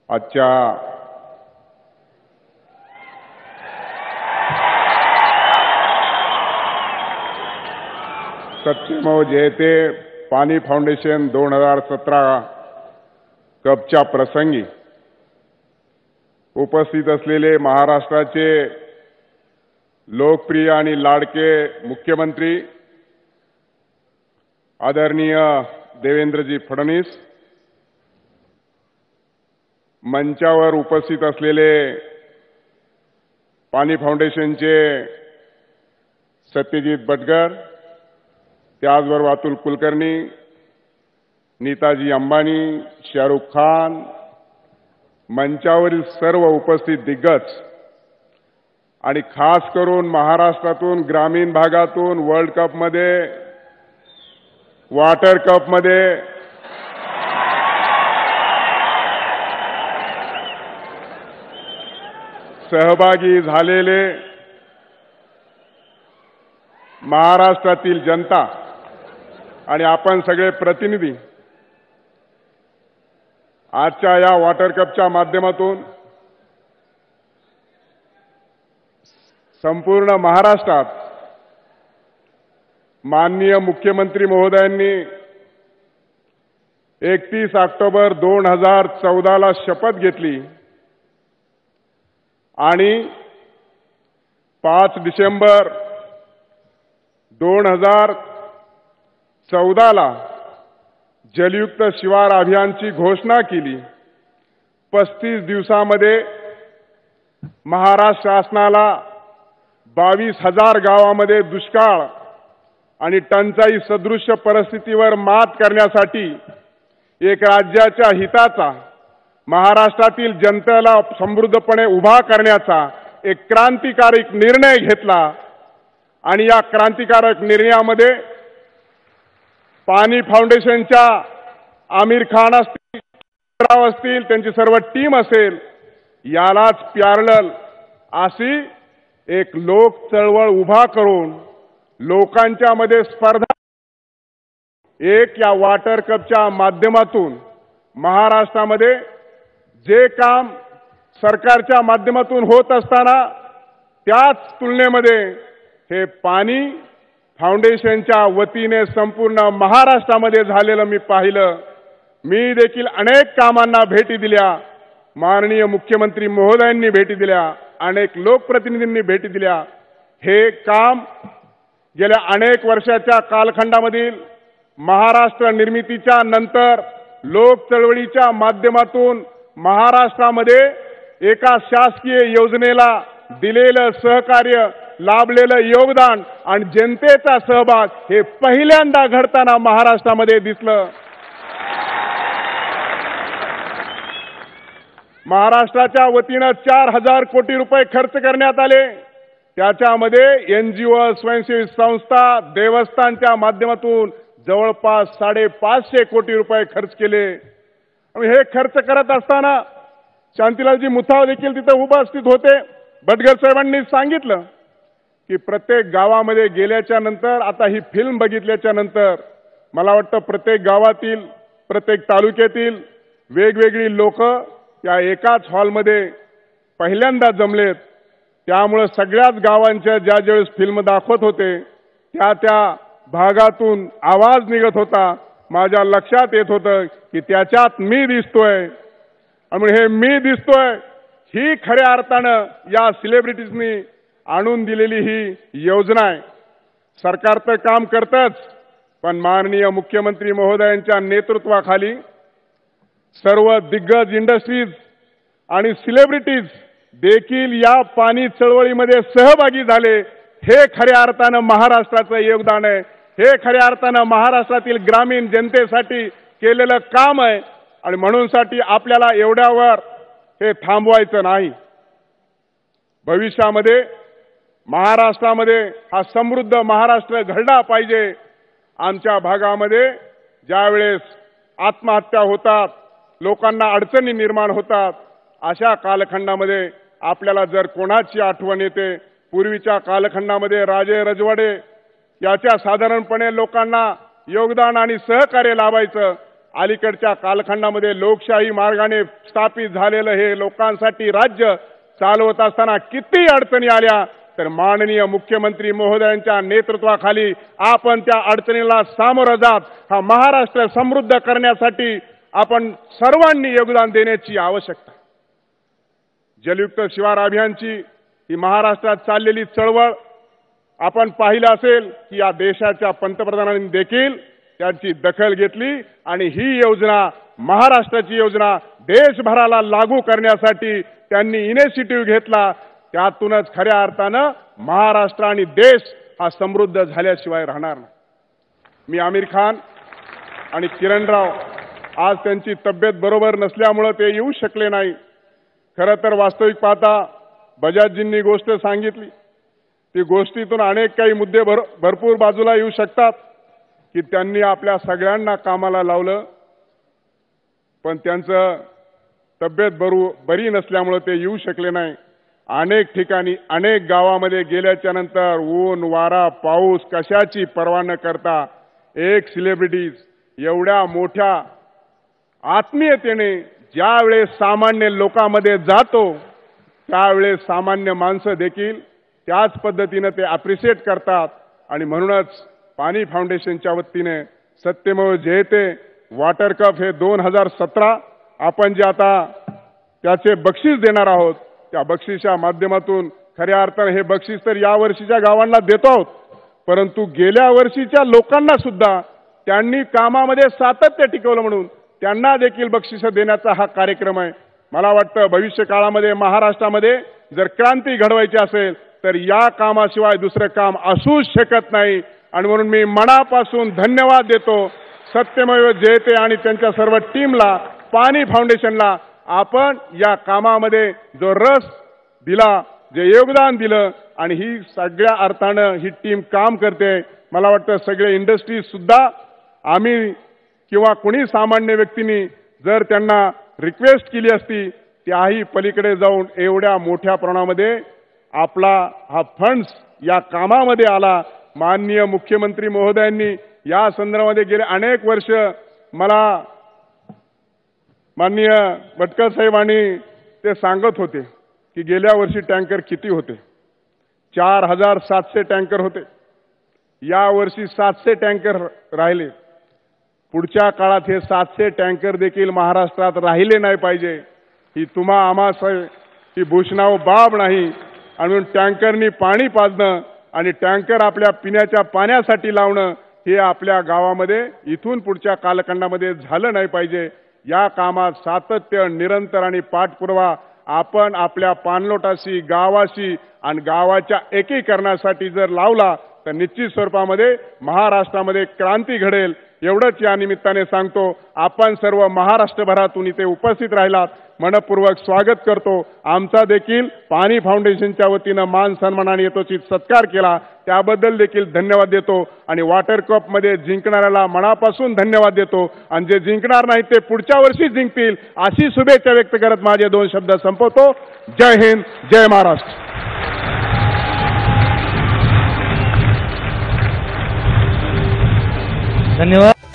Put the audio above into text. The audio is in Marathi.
आजच्या सत्यमेव जयते पाणी फाउंडेशन 2017 कपच्या प्रसंगी उपस्थित असलेले महाराष्ट्राचे लोकप्रिय आणि लाडके मुख्यमंत्री आदरणीय देवेंद्रजी फडणवीस, मंचावर उपस्थित असलेले पाणी फाउंडेशनचे सत्यजित बटगर, त्याचबरोबर अतुल कुलकर्णी, नीताजी अंबानी, शाहरुख खान, मंचावरील सर्व उपस्थित दिग्गज आणि खास करून महाराष्ट्रातून ग्रामीण भागातून वर्ल्ड कपमध्ये वॉटर कपमध्ये सहभागी झालेले महाराष्ट्रातील जनता आणि आपण सगळे प्रतिनिधी आजच्या या वॉटर कपच्या माध्यमातून संपूर्ण महाराष्ट्रात माननीय मुख्यमंत्री महोदयांनी 31 ऑक्टोबर 2014 ला शपथ घेतली आणि 5 डिसेंबर 2014 ला जलयुक्त शिवार अभियानची घोषणा केली। 35 दिवसांमध्ये महाराष्ट्र शासनाला 22,000 गावांमध्ये दुष्काळ आणि टंचाई सदृश्य परिस्थितीवर मात करण्यासाठी एक राज्याच्या हिताचा, महाराष्ट्रातील जनतेला समृद्धपणे उभा करण्याचा एक क्रांतिकारी निर्णय घेतला आणि या क्रांतिकारक निर्णयामध्ये पाणी फाउंडेशनच्या आमिर खान असतील, राव असतील, त्यांची सर्व टीम असेल, यालाच पॅरलल अशी एक लोक चळवळ उभा करून लोकांच्या मध्ये स्पर्धा एक या वॉटर कपच्या माध्यमातून महाराष्ट्रामध्ये जे काम सरकारच्या माध्यमातून होत असताना त्याच तुलनेमध्ये हे पाणी फाउंडेशनच्या वतीने संपूर्ण महाराष्ट्रामध्ये झालेलं मी पाहिलं। मी देखील अनेक कामांना भेटी दिल्या, माननीय मुख्यमंत्री महोदयांनी भेटी दिल्या, अनेक लोकप्रतिनिधींनी भेटी दिल्या। हे काम गेल्या अनेक वर्षाच्या कालखंडामधील महाराष्ट्र निर्मितीच्या नंतर लोक चळवळीच्या माध्यमातून महाराष्ट्रामध्ये एका शासकीय योजनेला दिलेलं सहकार्य, लाभलेलं योगदान आणि जनतेचा सहभाग हे पहिल्यांदा घडताना महाराष्ट्रामध्ये दिसलं। महाराष्ट्राच्या वतीने 4,000 कोटी रुपये खर्च करण्यात आले। त्याच्यामध्ये एनजीओ, स्वयंसेवी संस्था, देवस्थानच्या माध्यमातून जवळपास 550 कोटी रुपये खर्च केले। आणि हे खर्च करत असताना शांतीलालजी मुथाव देखील तिथे उपस्थित होते। बटगर साहेबांनी सांगितलं की प्रत्येक गावामध्ये गेल्याच्या नंतर, आता ही फिल्म बघितल्याच्या नंतर मला वाटतं प्रत्येक गावातील, प्रत्येक तालुक्यातील वेगवेगळी लोक या एकाच हॉलमध्ये पहिल्यांदा जमलेत। त्यामुळे सगळ्याच गावांच्या ज्या ज्यावेळेस फिल्म दाखवत होते त्या भागातून आवाज निघत होता। माझ्या लक्षात येत होतं की त्याच्यात मी दिसतोय आणि हे मी दिसतोय ही खऱ्या अर्थानं या सेलिब्रिटीजनी आणून दिलेली ही योजना आहे। सरकार तर काम करतच, पण माननीय मुख्यमंत्री महोदयांच्या नेतृत्वाखाली सर्व दिग्गज इंडस्ट्रीज आणि सेलिब्रिटीज देखील या पाणी चळवळीमध्ये सहभागी झाले। हे खऱ्या अर्थानं महाराष्ट्राचं योगदान आहे, हे खऱ्या अर्थानं महाराष्ट्रातील ग्रामीण जनतेसाठी केलेलं काम आहे। आणि म्हणूनसाठी आपल्याला एवढ्यावर हे थांबवायचं नाही। भविष्यामध्ये महाराष्ट्रामध्ये हा समृद्ध महाराष्ट्र घडला पाहिजे। आमच्या भागामध्ये ज्यावेळेस आत्महत्या होतात, लोकांना अडचणी निर्माण होतात, अशा कालखंडामध्ये आपल्याला जर कोणाची आठवण येते, पूर्वीच्या कालखंडामध्ये राजे रजवाडे याच्या साधारणपणे लोकांना योगदान आणि सहकार्य लाभायचं। अलीकडच्या कालखंडामध्ये लोकशाही मार्गाने स्थापित झालेलं हे लोकांसाठी राज्य चालवत असताना किती अडचणी आल्या तर माननीय मुख्यमंत्री महोदयांच्या नेतृत्वाखाली आपण त्या अडचणीला सामोरं जात हा महाराष्ट्र समृद्ध करण्यासाठी आपण सर्वांनी योगदान देण्याची आवश्यकता. जलयुक्त शिवार अभियानची ही महाराष्ट्रात चाललेली चळवळ आपण पाहिलं असेल की या देशाच्या पंतप्रधानांनी देखील त्यांची दखल घेतली आणि ही योजना महाराष्ट्राची योजना देशभराला लागू करण्यासाठी त्यांनी इनिशिएटिव्ह घेतला. त्यातूनच खऱ्या अर्थानं महाराष्ट्र आणि देश हा समृद्ध झाल्याशिवाय राहणार नाही. मी आमिर खान आणि किरणराव आज त्यांची तब्येत बरोबर नसल्यामुळे ते येऊ शकले नाही. खरं तर वास्तविक पाहता बजाजजींनी गोष्ट सांगितली ती गोष्टीतून अनेक काही मुद्दे भरपूर बाजूला येऊ शकतात की त्यांनी आपल्या सगळ्यांना कामाला लावलं पण त्यांचं तब्येत बरी नसल्यामुळे ते येऊ शकले नाही. अनेक ठिकाणी अनेक गावामध्ये गेल्याच्या नंतर ऊन वारा पाऊस कशाची पर्वा न करता एक सेलिब्रिटीज एवढ्या मोठ्या आत्मीयतेने ज्यावेळेस सामान्य लोकांमध्ये जातो त्यावेळेस सामान्य माणसं देखील त्याच पद्धतीने ते अप्रिशिएट करतात. आणि म्हणूनच पाणी फाउंडेशनच्या वतीने सत्यमेव जयते वॉटर कप हे 2017 आपण जे आता त्याचे बक्षीस देणार आहोत त्या बक्षिसाच्या माध्यमातून खऱ्या अर्थाने हे बक्षीस तर या वर्षीच्या गावांना देतो आहोत परंतु गेल्या वर्षीच्या लोकांना सुद्धा त्यांनी कामामध्ये सातत्य टिकवलं म्हणून त्यांना देखील बक्षीस देण्याचा हा कार्यक्रम आहे. मला वाटतं भविष्य काळामध्ये महाराष्ट्रामध्ये जर क्रांती घडवायची असेल तर या कामाशिवाय दुसरं काम असूच शकत नाही. आणि म्हणून मी मनापासून धन्यवाद देतो सत्यमेव जयते आणि त्यांच्या सर्व टीमला पाणी फाउंडेशनला. आपण या कामामध्ये जो रस दिला जे योगदान दिलं आणि ही सगळ्या अर्थानं ही टीम काम करते. मला वाटतं सगळे इंडस्ट्रीज सुद्धा आम्ही किंवा कोणी सामान्य व्यक्तींनी जर त्यांना रिक्वेस्ट केली असती त्याही पलीकडे जाऊन एवढ्या मोठ्या प्रमाणामध्ये आपला हा फंड्स या कामामध्ये आला. माननीय मुख्यमंत्री महोदयांनी या संदर्भामध्ये गेले अनेक वर्ष मला माननीय भटकर साहेबांनी ते सांगत होते की गेल्या वर्षी टँकर किती होते 4700 टँकर होते. या वर्षी 700 टँकर राहिले. पुढच्या काळात हे 700 टँकर देखील महाराष्ट्रात राहिले नाही पाहिजे ही तुम्हा आम्हास ही भूषणाव बाब नाही. आणि टँकरनी पाणी पाजणं आणि टँकर आपल्या पिण्याच्या पाण्यासाठी लावणं हे आपल्या गावामध्ये इथून पुढच्या कालखंडामध्ये झालं नाही पाहिजे. या कामात सातत्य निरंतर आणि पाठपुरावा आपण आपल्या पाणलोटाशी गावाशी आणि गावाच्या एकीकरणासाठी जर लावला तर निश्चित स्वरूपामध्ये महाराष्ट्रामध्ये क्रांती घडेल. एवढंच या निमित्ताने सांगतो. आपण सर्व महाराष्ट्रभरातून इथे उपस्थित राहिलात मनपूर्वक स्वागत करतो. आमचा देखील पाणी फाउंडेशनच्या वतीनं मान सन्मानाने यथोचित सत्कार केला त्याबद्दल देखील धन्यवाद देतो. आणि वॉटर कप मध्ये जिंकणाऱ्याला मनापासून धन्यवाद देतो. आणि जे जिंकणार नाही ते पुढच्या वर्षी जिंकतील अशी शुभेच्छा व्यक्त करत माझे 2 शब्द संपवतो. जय हिंद जय महाराष्ट्र. धन्यवाद.